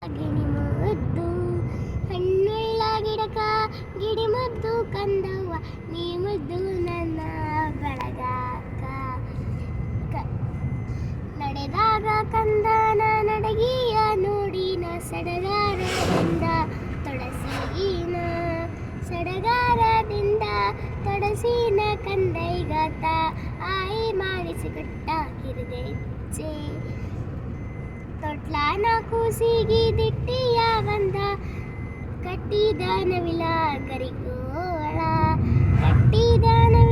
ಗಿಣಿಮುದ್ದು ಹಣ್ಣುಳ್ಳ ಗಿಡಕ ಗಿಡಿಮುದ್ದು ಕಂದವ್ವ ನೀ ಮುದ್ದು ನನ್ನ ಬಳಗಾಕ ನಡೆದಾಗ ಕಂದನ ನಡಗಿಯ ನೋಡಿನ ಸಡಗಾರದಿಂದ ತೊಡಸೀನ ಸಡಗಾರದಿಂದ ತೊಡಸಿನ ಕಂದೈಗಾತ ಆಯಿ ಮಾಡಿಸಿಕೊಟ್ಟ ಕಿರಿದೆಚ್ಚೆ ತೊಟ್ಲಾನ ಕೂಸಿಗಿ ದಿಟ್ಟಿಯ ಬಂದ ಕಟ್ಟಿದ ನವಿಲ ಗರಿಗೋಳ ಕಟ್ಟಿದ ನವಿಲ